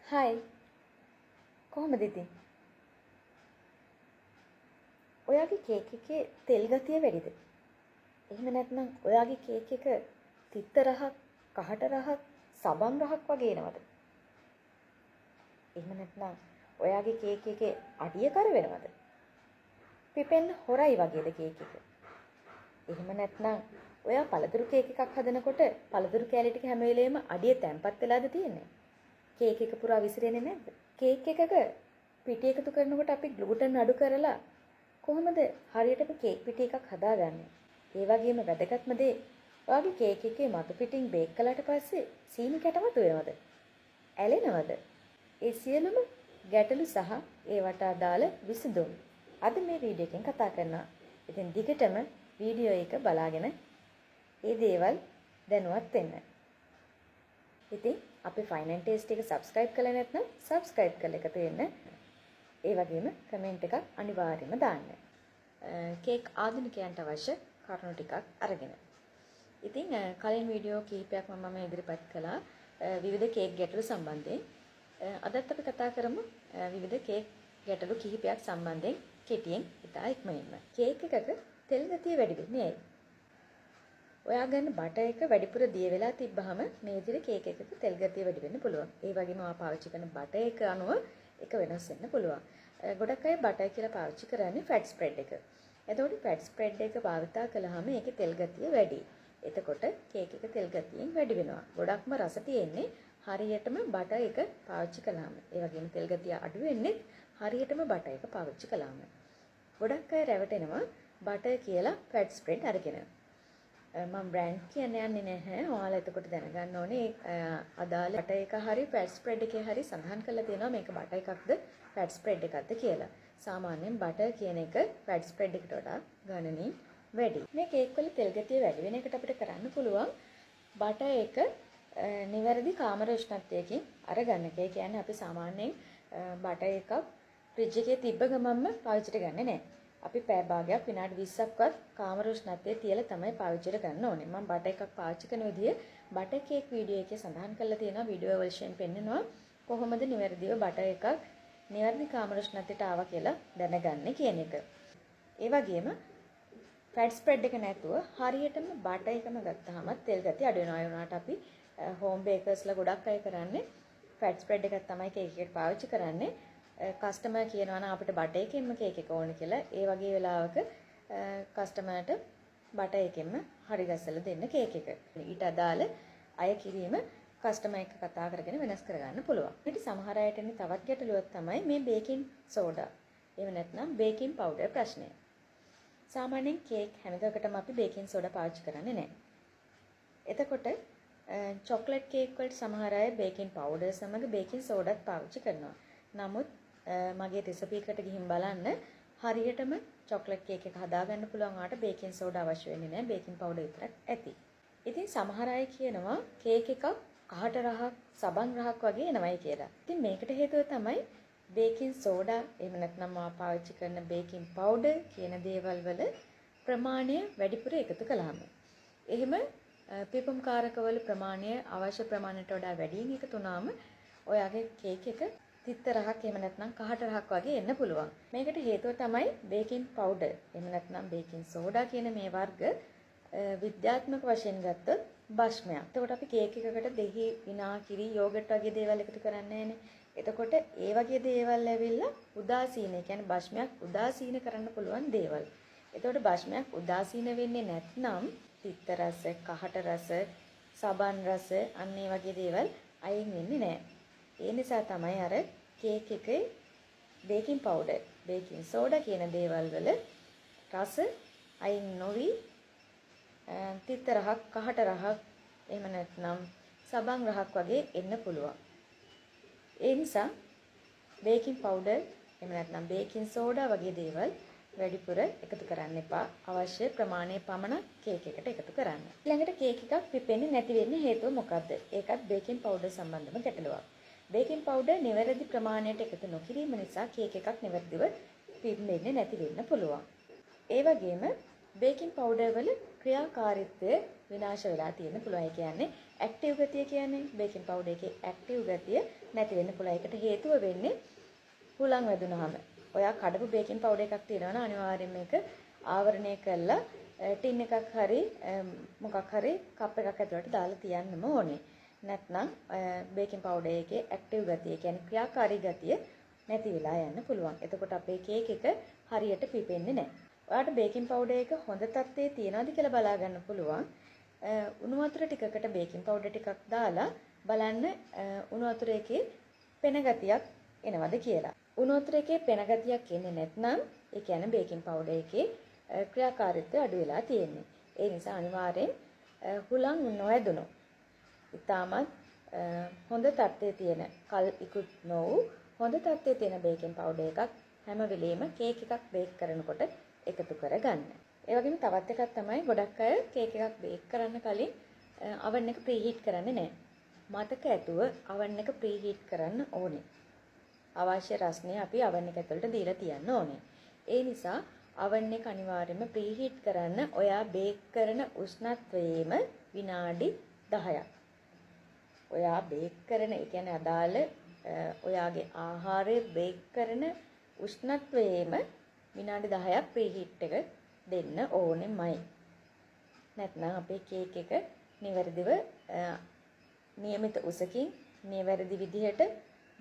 Hi කොහොමද ඉතින්? ඔයාගේ කේක් එකේ තෙල් ගතිය වැඩිද? එහෙම නැත්නම් ඔයාගේ කේක් එක තිත්ත රහක්, කහට රහක්, සබන් රහක් වගේ එනවද? එහෙම නැත්නම් ඔයාගේ කේක් එකේ අඩිය කර වෙනවද? පිපෙන්න හොරයි වගේද කේක් එක? එහෙම නැත්නම් ඔයා පළතුරු කේක් එකක් හදනකොට පළතුරු කෑලි ටික හැම වෙලේම අඩිය තැම්පත් වෙලාද තියෙන්නේ? කේක් එක පුරා විසිරෙන්නේ නැද්ද? කේක් එකක පිටි එකතු කරනකොට අපි ග්ලූටන් අඩු කරලා කොහොමද හරියටම කේක් පිටි එකක් හදාගන්නේ? ඒ වගේම වැදගත්ම දේ ඔයාගේ කේක් එකේ මතු පිටින් බේක් කළාට පස්සේ සීනි කැටමතු වෙනවද? ඇලෙනවද? ඒ සියලුම ගැටලු සහ ඒවට අදාළ විසඳුම් අද මේ වීඩියෝ එකෙන් කතා කරනවා. ඉතින් දිගටම වීඩියෝ එක බලාගෙන ඒ දේවල් දැනුවත් වෙන්න. ඉතින් අපේ ෆයින් ඇන්ඩ් ටේස්ට් එක සබ්ස්ක්‍රයිබ් කරලා නැත්නම් සබ්ස්ක්‍රයිබ් කරලා එකතු වෙන්න. ඒ වගේම කමෙන්ට් එකක් අනිවාර්යයෙන්ම දාන්න. කේක් ආධුනිකයන්ට අවශ්‍ය කරුණු ටිකක් අරගෙන. ඉතින් කලින් වීඩියෝ කිහිපයක්ම මම ඉදිරිපත් කළා විවිධ කේක් ගැටලු සම්බන්ධයෙන්. අදත් අපි කතා කරමු විවිධ කේක් ගැටලු කිහිපයක් සම්බන්ධයෙන් කෙටියෙන් ඉතා ඉක්මනින්ම. කේක් එකක තෙල් ගතිය වැඩි වෙන්නේ ඇයි? ඔයා ගන්න බටර් එක වැඩිපුර දිය වෙලා තිබ්බහම මේ විදිහට කේක් එකක තෙල් ගතිය වැඩි වෙන්න පුළුවන්. ඒ වගේම ඔයා පාවිච්චි කරන බටර් එක අනුව එක වෙනස් වෙන්න පුළුවන්. ගොඩක් අය බටර් කියලා පාවිච්චි කරන්නේ ෆැට් ස්ප්‍රෙඩ් එක. එතකොට ෆැට් ස්ප්‍රෙඩ් එක භාවිතා කළාම ඒකේ තෙල් ගතිය වැඩි. එතකොට කේක් එක තෙල් ගතියෙන් වැඩි වෙනවා. ගොඩක්ම රස තියෙන්නේ හරියටම බටර් එක පාවිච්චි කළාම. ඒ වගේම තෙල් ගතිය අඩු වෙන්නේ හරියටම බටර් එක පාවිච්චි කළාම. ගොඩක් අය රැවටෙනවා බටර් කියලා ෆැට් ස්ප්‍රෙඩ් අරගෙන. මම බ්‍රෑන්ඩ් කියන්න යන්නේ නැහැ. ඔයාලා එතකොට දැනගන්න ඕනේ අදාළ බටර් එක හරි ෆැට් ස්ප්‍රෙඩ් එකේ හරි සඳහන් කරලා තියෙනවා මේක බටර් එකක්ද ෆැට් ස්ප්‍රෙඩ් එකක්ද කියලා. සාමාන්‍යයෙන් බටර් කියන එක ෆැට් ස්ප්‍රෙඩ් එකට වඩා ගණනින් වැඩි. මේ කේක් වල තෙල් ගතිය වැඩි වෙන එකට අපිට කරන්න පුළුවන් බටර් එක නිවැරදි කාමර උෂ්ණත්වයකින් අරගන්න. ඒ කියන්නේ අපි සාමාන්‍යයෙන් බටර් එකක් ෆ්‍රිජ් එකේ තිබ්බ ගමන්ම පාවිච්චිට ගන්නෙ නැහැ. අපි පැය භාගයක් විනාඩි 20ක්වත් කාමර උෂ්ණත්වයේ තියලා තමයි පාවිච්චිට ගන්න ඕනේ. මම බටර් එකක් පාවිච්චි කරන විදිය බටර් කේක් වීඩියෝ එකේ සඳහන් කරලා තියෙනවා. වීඩියෝ වර්ෂන් පෙන්නනවා කොහොමද නිවැරදිව බටර් එකක් නිවැරදි කාමර උෂ්ණත්වයට ආවා කියලා දැනගන්නේ කියන එක. ඒ වගේම ෆැට් ස්ප්‍රෙඩ් එක නැතුව හරියටම බටර් එකම ගත්තාම තෙල් ගතිය අඩු වෙනවා. ඒ වුණාට අපි හෝම් බේකර්ස්ලා ගොඩක් අය කරන්නේ ෆැට් ස්ප්‍රෙඩ් එකක් තමයි කේක් එකට පාවිච්චි කරන්නේ. කස්ටමර් කියනවා නම් අපිට බටර් එකෙන්ම කේක් එක ඕන කියලා. ඒ වගේ වෙලාවක කස්ටමර්ට බටර් එකෙන්ම හරි ගස්සලා දෙන්න කේක් එක. ඊට අදාළ අය කිරීම කස්ටමර් එක්ක කතා කරගෙන වෙනස් කරගන්න පුළුවන්. ඊට සමහර අයට එන්නේ තවත් ගැටලුවක් තමයි මේ බේකින් සෝඩා. එහෙම නැත්නම් බේකින් පවුඩර් ප්‍රශ්නය. සාමාන්‍යයෙන් කේක් හැම එකකටම අපි බේකින් සෝඩා පාවිච්චි කරන්නේ නැහැ. එතකොට චොක්ලට් කේක් වලට සමහර අය බේකින් පවුඩර් සමග බේකින් සෝඩාත් පාවිච්චි කරනවා. නමුත් මගේ රෙසිපි එකට ගිහින් බලන්න හරියටම චොක්ලට් කේක් එක හදාගන්න පුළුවන් ආට බේකින් සෝඩා අවශ්‍ය වෙන්නේ නැහැ. බේකින් පවුඩර් විතරක් ඇති. ඉතින් සමහර අය කියනවා කේක් එකක් කහට රහක්, සබන් රහක් වගේ එනවයි කියලා. ඉතින් මේකට හේතුව තමයි බේකින් සෝඩා එහෙම නැත්නම් මා පාවිච්චි කරන බේකින් පවුඩර් කියන දේවල් වල ප්‍රමාණය වැඩිපුර එකතු කළාම. එහෙම පිපුම් කාරකවල ප්‍රමාණය අවශ්‍ය ප්‍රමාණයට වඩා වැඩියෙන් එකතු වුණාම ඔයාගේ කේක් එක තිත්ත රහක් එහෙම නැත්නම් කහට රහක් වගේ එන්න පුළුවන්. මේකට හේතුව තමයි බේකින් පවුඩර් එහෙම නැත්නම් බේකින් සෝඩා කියන මේ වර්ග විද්‍යාත්මක වශයෙන් ගත්තොත් භස්මයක්. එතකොට අපි කේක් එකකට දෙහි, විනා, කිරි, යෝගට් වගේ දේවල් එකතු කරන්නේ නැහැනේ. එතකොට ඒ වගේ දේවල් ඇවිල්ලා උදාසීන, ඒ කියන්නේ භස්මයක් උදාසීන කරන්න පුළුවන් දේවල්. එතකොට භස්මයක් උදාසීන වෙන්නේ නැත්නම් තිත්ත රස, කහට රස, සබන් රස අන්න ඒ වගේ දේවල් අයින් වෙන්නේ නැහැ. ඒ නිසා තමයි අර කේක් එකේ බේකින් පවුඩර්, බේකින් සෝඩා කියන දේවල් වල රස අයින් නොවි තිත්ත රහක්, කහට රහක්, එහෙම නැත්නම් සබන් රහක් වගේ එන්න පුළුවන්. ඒ නිසා බේකින් පවුඩර්, එහෙම නැත්නම් බේකින් සෝඩා වගේ දේවල් වැඩිපුර එකතු කරන්න එපා. අවශ්‍ය ප්‍රමාණය පමණ කේක් එකට එකතු කරන්න. ඊළඟට කේක් එකක් පිපෙන්නේ නැති වෙන්නේ හේතුව මොකක්ද? ඒකත් බේකින් පවුඩර් සම්බන්ධව ගැටලුවක්. බේකින් පවුඩර් නිවැරදි ප්‍රමාණයට එකතු නොකිරීම නිසා කේක් එකක් නිවැරදිව පිපෙන්නේ නැති වෙන්න පුළුවන්. ඒ වගේම බේකින් පවුඩර් වල ක්‍රියාකාරීත්වය විනාශ වෙලා තියෙන්න පුළුවන්. ඒ කියන්නේ ඇක්ටිව් ගතිය කියන්නේ බේකින් පවුඩර් එකේ ඇක්ටිව් ගතිය නැති වෙන්න පුළුවන්. ඒකට හේතුව වෙන්නේ හුලං වැදුනහම. ඔයා කඩපු බේකින් පවුඩර් එකක් තියෙනවනේ අනිවාර්යයෙන්ම මේක ආවරණය කරලා ටින් එකක් හරි මොකක් හරි කප් එකක් ඇතුළට දාලා තියන්නම ඕනේ. නැත්නම් බේකින් පවුඩර් එකේ ඇක්ටිව් ගතිය කියන්නේ ක්‍රියාකාරී ගතිය නැති වෙලා යන්න පුළුවන්. එතකොට අපේ කේක් එක හරියට පිපෙන්නේ නැහැ. ඔයාලට බේකින් පවුඩර් එක හොඳ තත්ත්වයේ තියනවාද කියලා බලා ගන්න පුළුවන්. උණු වතුර ටිකකට බේකින් පවුඩර් ටිකක් දාලා බලන්න උණු වතුර එකේ පෙන ගතියක් එනවද කියලා. උණු වතුර එකේ පෙන ගතියක් එන්නේ නැත්නම් ඒ කියන්නේ බේකින් පවුඩර් එකේ ක්‍රියාකාරීත්වය අඩු වෙලා තියෙන්නේ. ඒ නිසා අනිවාර්යෙන් හුලං නොයදුණු. ඉතාමත් හොඳ තත්ත්වයේ තියෙන කල් ඉක්ුත් නොවු හොඳ තත්ත්වයේ තියෙන බේකින් පවුඩර් එකක් හැම වෙලෙම කේක් එකක් බේක් කරනකොට එකතු කරගන්න. ඒ වගේම තවත් එකක් තමයි ගොඩක් අය කේක් එකක් බේක් කරන්න කලින් oven එක ප්‍රීහීට් කරන්නේ නැහැ. මතක ඇතුව oven එක ප්‍රීහීට් කරන්න ඕනේ. අවශ්‍ය රස්නය අපි oven එක ඇතුළට දීලා තියන්න ඕනේ. ඒ නිසා oven එක අනිවාර්යයෙන්ම ප්‍රීහීට් කරන්න ඔයා බේක් කරන උෂ්ණත්වයේම විනාඩි 10ක්. ඔයා බේක් කරන ඒ කියන්නේ අදාළ ඔයාගේ ආහාරය බේක් කරන උෂ්ණත්වයේම විනාඩි 10ක් ප්‍රීහීට් එක දෙන්න ඕනෙමයි. නැත්නම් අපේ කේක් එක නිවැරදිව નિયમિત උසකින් නිවැරදි විදිහට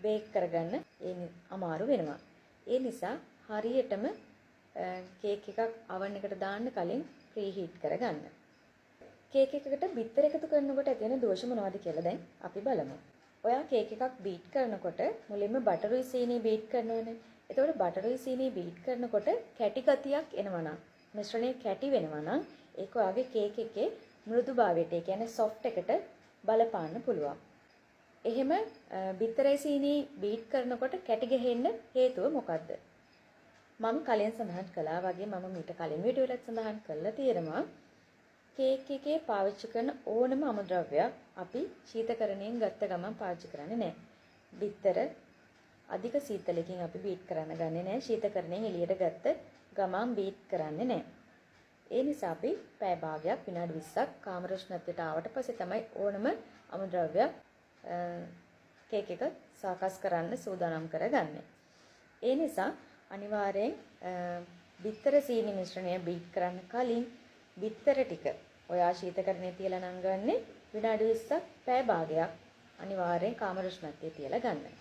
බේක් කරගන්න අමාරු වෙනවා. ඒ නිසා හරියටම කේක් එකක් oven එකට දාන්න කලින් ප්‍රීහීට් කරගන්න. කේක් එකකට බිත්තර එකතු කරනකොට ඇති වෙන දෝෂ මොනවද කියලා දැන් අපි බලමු. ඔයා කේක් එකක් බීට් කරනකොට මුලින්ම බටරුයි සීනි බීට් කරනවනේ. එතකොට බටරුයි සීනි බීට් කරනකොට කැටි ගතියක් එනවනම් මිශ්‍රණය කැටි වෙනවනම් ඒක ඔයාගේ කේක් එකේ මෘදුභාවයට ඒ කියන්නේ සොෆ්ට් එකට බලපාන්න පුළුවන්. එහෙම බිත්තරයි සීනි බීට් කරනකොට කැටි ගහෙන්න හේතුව මොකද්ද? මම කලින් සඳහන් කළා වගේ මම මීට කලින් වීඩියෝ එකක් සඳහන් කරලා තියෙනවා. කේක් එකේ පාවිච්චි කරන ඕනම අමුද්‍රව්‍යයක් අපි ශීතකරණයෙන් ගත්ත ගමන් පාවිච්චි කරන්නේ නැහැ. බිත්තර අධික සීතලකින් අපි බීට් කරන්න ගන්නේ නැහැ. ශීතකරණයෙන් එළියට ගත්ත ගමන් බීට් කරන්නේ නැහැ. ඒ නිසා අපි පැය භාගයක් විනාඩි 20ක් කාමර උෂ්ණත්වයට ආවට පස්සේ තමයි ඕනම අමුද්‍රව්‍යයක් කේක් එක සාකස් කරන්න සූදානම් කරගන්නේ. ඒ නිසා අනිවාර්යෙන් බිත්තර සීනි මිශ්‍රණය බීට් කරන්න කලින් බිත්තර ටික ඔයා ශීතකරණයේ තියලා නම් ගන්නෙ විනාඩි 20ක් පැය භාගයක් අනිවාර්යෙන් කාමර උෂ්ණත්වයේ තියලා ගන්න.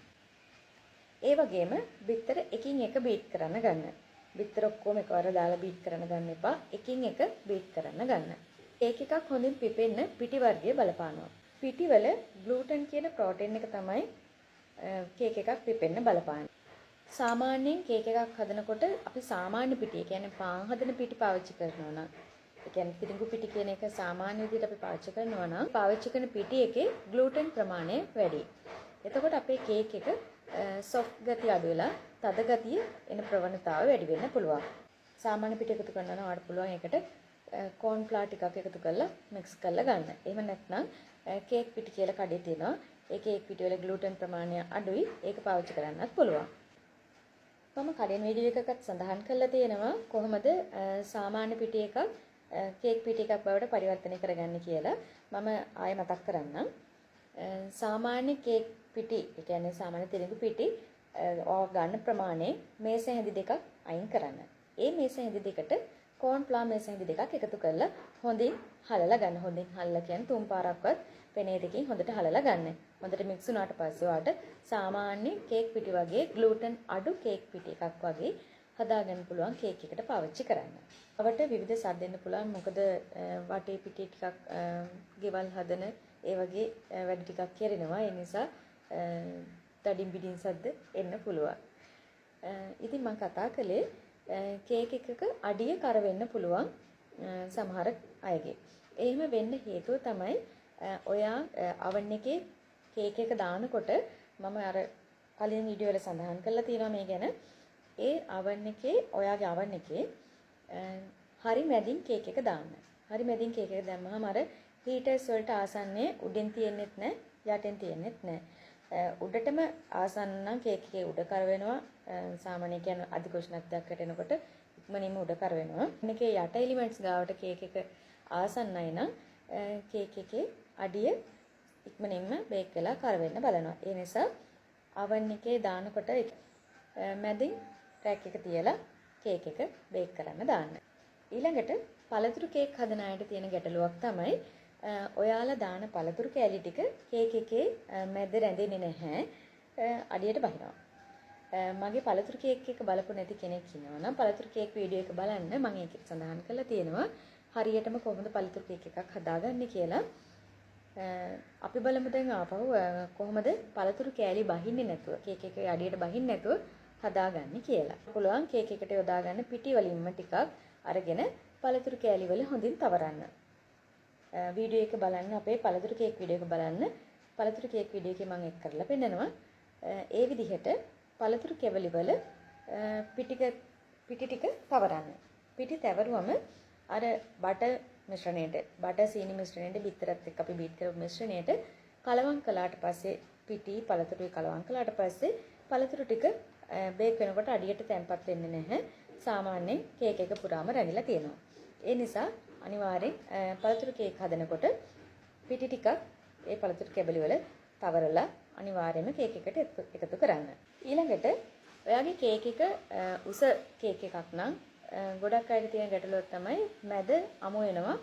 ඒ වගේම බිත්තර එකින් එක බීට් කරන්න ගන්න. බිත්තර ඔක්කොම එකවර දාලා බීට් කරන්න ගන්න එපා. එකින් එක බීට් කරන්න ගන්න. කේක් එකක් හොඳින් පිපෙන්න පිටි වර්ගය බලපානවා. පිටිවල ග්ලූටන් කියන ප්‍රෝටීන් එක තමයි කේක් එකක් පිපෙන්න බලපාන්නේ. සාමාන්‍යයෙන් කේක් එකක් හදනකොට අපි සාමාන්‍ය පිටි, ඒ කියන්නේ පාන් හදන පිටි පාවිච්චි කරනවා නම්, ඒ කියන්නේ පිටිඟු පිටි කියන එක සාමාන්‍ය විදිහට අපි පාවිච්චි කරනවා නම්, පාවිච්චි කරන පිටි එකේ ග්ලූටන් ප්‍රමාණය වැඩි. එතකොට අපේ කේක් එක සොෆ්ට් ගතිය අඩු වෙලා තද ගතිය එන ප්‍රවණතාවය වැඩි වෙන්න පුළුවන්. සාමාන්‍ය පිටි එකතු කරනවා නම් ඔයාලට පුළුවන් ඒකට කෝන් ෆ්ලාර් ටිකක් එකතු කරලා මික්ස් කරලා ගන්න. එහෙම නැත්නම් කේක් පිටි කියලා කඩේ තියෙනවා. ඒ කේක් පිටි වල ග්ලූටන් ප්‍රමාණය අඩුයි. ඒක පාවිච්චි කරන්නත් පුළුවන්. මම කලින් වීඩියෝ එකකත් සඳහන් කරලා තියෙනවා කොහොමද සාමාන්‍ය පිටි එකක් කේක් පිටි එකක් බවට පරිවර්තනය කරගන්නේ කියලා. මම ආයෙ මතක් කරන්නම්. සාමාන්‍ය කේක් පිටි, ඒ කියන්නේ සාමාන්‍ය තිරිඟු පිටි ගන්න ප්‍රමාණය මේස හැඳි දෙකක් අයින් කරන්න. ඒ මේස හැඳි දෙකට කෝන් ෆ්ලාර් මේස හැඳි දෙකක් එකතු කරලා හොඳින් හලලා ගන්න. හොඳින් හලලා කියන්නේ තුන් පාරක්වත් පෙනේ දෙකකින් හොඳට හලලා ගන්න. හොඳට මික්ස් වුණාට පස්සේ ඔයාලට සාමාන්‍ය කේක් පිටි වගේ ග්ලූටන් අඩු කේක් පිටි එකක් වගේ හදාගන්න පුළුවන් කේක් එකට පාවිච්චි කරන්න. අපට විවිධ සද්ද දෙන්න පුළුවන්. මොකද වටේ පිටි ටිකක් ගෙවල් හදන ඒ වගේ වැඩ ටිකක් කරනවා. ඒ නිසා තඩින් බිඩින් සද්ද එන්න පුළුවන්. ඉතින් මම කතා කළේ කේක් එකක අඩිය කර වෙන්න පුළුවන් සමහර අයගේ. එහෙම වෙන්න හේතුව තමයි ඔයා oven එකේ කේක් එක දානකොට මම අර කලින් වීඩියෝ වල සඳහන් කරලා තියෙනවා මේ ගැන. ඒ oven එකේ ඔයාගේ oven එකේ හරි මැදින් කේක් එක දාන්න. හරි මැදින් කේක් එක දැම්මහම අර හීටර්ස් වලට ආසන්නයේ උඩින් තියෙන්නෙත් නැහැ යටින් තියෙන්නෙත් නැහැ. උඩටම ආසන්න නම් කේක් එකේ උඩ කර වෙනවා. සාමාන්‍ය කියන්නේ අධික උෂ්ණත්වයක් වැටෙනකොට ඉක්මනින්ම උඩ කර වෙනවා. මේකේ යට එලිමන්ට්ස් ගාවට කේක් එක ආසන්නයි නම් කේක් එකේ අඩිය ඉක්මනින්ම බේක් වෙලා කර වෙන්න බලනවා. ඒ නිසා oven එකේ දානකොට මැදින් රැක් එක තියලා කේක් එක බේක් කරන්න දාන්න. ඊළඟට පළතුරු කේක් හදන අයට තියෙන ගැටලුවක් තමයි ඔයාලා දාන පළතුරු කෑලි ටික කේක් එකේ මැද රැඳෙන්නේ නැහැ. අඩියට බහිනවා. මගේ පළතුරු කේක් එක බලපු නැති කෙනෙක් ඉන්නවා නම් පළතුරු කේක් වීඩියෝ එක බලන්න මම ඒකේ සඳහන් කරලා තියෙනවා. හරියටම කොහොමද පළතුරු කේක් එකක් හදාගන්නේ කියලා. අපි බලමු දැන් ආපහු කොහොමද පළතුරු කෑලි බහින්නේ නැතුව කේක් එකේ අඩියට බහින්නේ නැතුව හදාගන්නේ කියලා. පුළුවන් කේක් එකට යොදා ගන්න පිටි වලින්ම ටිකක් අරගෙන පළතුරු කෑලි වල හොඳින් තවරන්න. වීඩියෝ එක බලන්න අපේ පළතුරු කේක් වීඩියෝ එක බලන්න. පළතුරු කේක් වීඩියෝ එකේ මම එක් කරලා පෙන්නනවා. ඒ විදිහට පළතුරු කැවලි වල පිටි ටික තවරන්න. පිටි තවරුවම අර බටර් මිශ්‍රණයට බටර් සීනි මිශ්‍රණයට බිත්තරත් එක්ක අපි බීට් කරපු මිශ්‍රණයට කලවම් කළාට පස්සේ පිටි පළතුරුයි කලවම් කළාට පස්සේ පළතුරු ටික බේක් වෙනකොට අඩියට තැම්පත් වෙන්නේ නැහැ. සාමාන්‍යයෙන් කේක් එක පුරාම රැඳිලා තියෙනවා. ඒ නිසා අනිවාර්යෙන් පළතුරු කේක් හදනකොට පිටි ටිකක් ඒ පළතුරු කැබලි වල තවරලා අනිවාර්යයෙන්ම කේක් එකට එකතු කරන්න. ඊළඟට ඔයාගේ කේක් එක උස කේක් එකක් නම් ගොඩක් අයට තියෙන ගැටලුවක් තමයි මැද අමු වෙනවා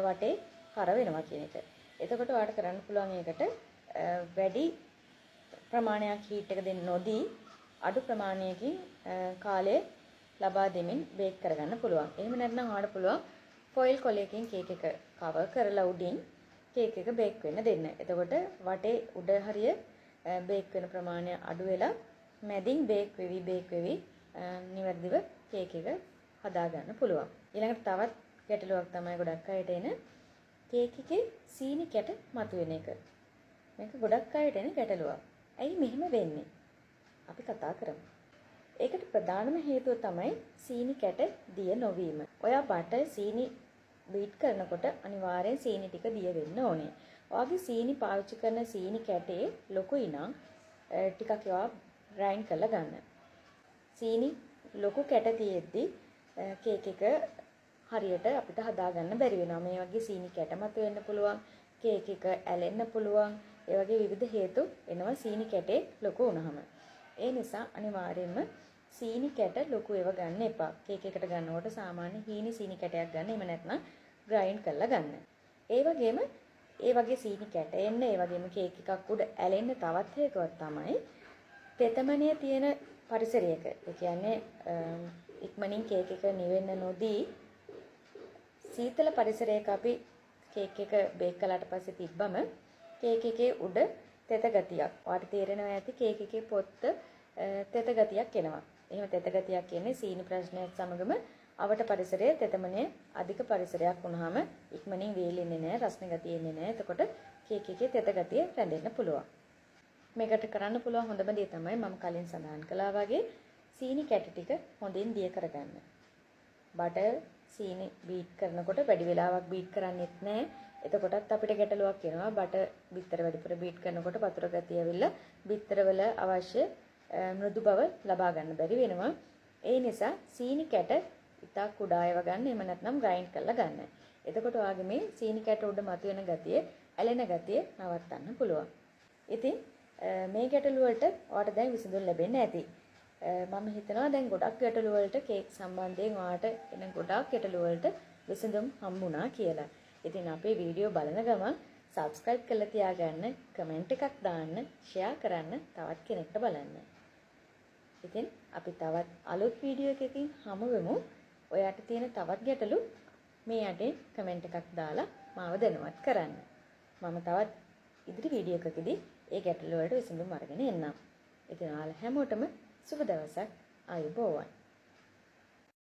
වටේ කර වෙනවා කියන එක. එතකොට ඔයාලට කරන්න පුළුවන් ඒකට වැඩි ප්‍රමාණයක් හීට් එක දෙන්න නොදී අඩු ප්‍රමාණයකින් කාලය ලබා දෙමින් බේක් කරගන්න පුළුවන්. එහෙම නැත්නම් ඔයාලට පුළුවන් ෆොයිල් කොලයකින් කේක් එක කවර් කරලා උඩින් කේක් එක බේක් වෙන්න දෙන්න. එතකොට වටේ උඩ හරිය බේක් වෙන ප්‍රමාණය අඩු වෙලා මැදින් බේක් වෙවි නිවැරදිව කේක් එක හදා ගන්න පුළුවන්. ඊළඟට තවත් ගැටලුවක් තමයි ගොඩක් අයට එන කේක් එකේ සීනි කැට මතුවෙන එක. මේක ගොඩක් අයට එන ගැටලුවක්. ඇයි මෙහෙම වෙන්නේ? අපි කතා කරමු. ඒකට ප්‍රධානම හේතුව තමයි සීනි කැට දිය නොවීම. ඔයා බටර් සීනි බීට් කරනකොට අනිවාර්යෙන් සීනි ටික දිය වෙන්න ඕනේ. ඔයාගේ සීනි පාවිච්චි කරන සීනි කැටේ ලොකුයි නම් ටිකක් ඒවා ග්‍රයින්ඩ් කරලා ගන්න. සීනි ලොකු කැට තියෙද්දි කේක් එක හරියට අපිට හදා ගන්න බැරි වෙනවා. මේ වගේ සීනි කැට මත වෙන්න පුළුවන්. කේක් එක ඇලෙන්න පුළුවන්. ඒ වගේ විවිධ හේතු එනවා සීනි කැටේ ලොකු වුණාම. ඒ නිසා අනිවාර්යයෙන්ම සීනි කැට ලොකු ඒවා ගන්න එපා. කේක් එකට ගන්නකොට සාමාන්‍ය හීනි සීනි කැටයක් ගන්න. එහෙම නැත්නම් ග්‍රයින්ඩ් කරලා ගන්න. ඒ වගේම ඒ වගේ සීනි කැට එන්න, ඒ වගේම කේක් එකක් උඩ ඇලෙන්න තවත් හේතුවක් තමයි තෙතමනය තියෙන පරිසරයක. ඒ කියන්නේ ඉක්මනින් කේක් එක නිවෙන්න නොදී සීතල පරිසරයක අපි කේක් එක බේක් කළාට පස්සේ තිබ්බම කේක් එකේ උඩ තෙත ගතියක්. ඔයාලට තේරෙනවා ඇති කේක් එකේ පොත්ත තෙත ගතියක් එනවා. එහෙම තෙත ගතියක් එන්නේ සීනි ප්‍රශ්නයත් සමගම අවට පරිසරයේ තෙතමනේ අධික පරිසරයක් වුණාම ඉක්මනින් වේලෙන්නේ නැහැ, රස්නේ ගතිය එන්නේ නැහැ. එතකොට කේක් එකේ තෙත ගතිය රැඳෙන්න පුළුවන්. මේකට කරන්න පුළුවන් හොඳම දේ තමයි මම කලින් සඳහන් කළා වගේ සීනි කැට ටික හොඳින් දිය කරගන්න. බටර් සීනි බීට් කරනකොට වැඩි වෙලාවක් බීට් කරන්නෙත් නැහැ. එතකොටත් අපිට ගැටලුවක් එනවා. බටර් බිත්තර වැඩිපුර බීට් කරනකොට වතුර ගතිය ඇවිල්ලා බිත්තරවල අවශ්‍ය මෘදු බව ලබා ගන්න බැරි වෙනවා. ඒ නිසා සීනි කැට ඉතා කුඩා ඒවා ගන්න. එහෙම නැත්නම් ග්‍රයින්ඩ් කරලා ගන්න. එතකොට ඔයාගේ මේ සීනි කැට උඩ මතුවෙන ගතිය, ඇලෙන ගතිය නවත්තන්න පුළුවන්. ඉතින් මේ ගැටලුව වලට ඔයාලට දැන් විසඳුම් ලැබෙන්න ඇති. මම හිතනවා දැන් ගොඩක් ගැටලු වලට කේක් සම්බන්ධයෙන් ඔයාලට එන ගොඩක් ගැටලු වලට විසඳුම් හම්බුණා කියලා. ඉතින් අපේ වීඩියෝ බලන ගමන් subscribe කරලා තියාගන්න, කමෙන්ට් එකක් දාන්න, share කරන්න තවත් කෙනෙක්ට බලන්න. ඉතින් අපි තවත් අලුත් වීඩියෝ එකකින් හමු වෙමු. ඔයාට තියෙන තවත් ගැටලු මේ යටින් කමෙන්ට් එකක් දාලා මාව දැනුවත් කරන්න. මම තවත් ඉදිරි වීඩියෝ එකකදී ඒ ගැටලු වලට විසඳුම් අරගෙන එන්නම්. ඉතින් ඔයාලා හැමෝටම සුබ දවසක්. ආයුබෝවන්.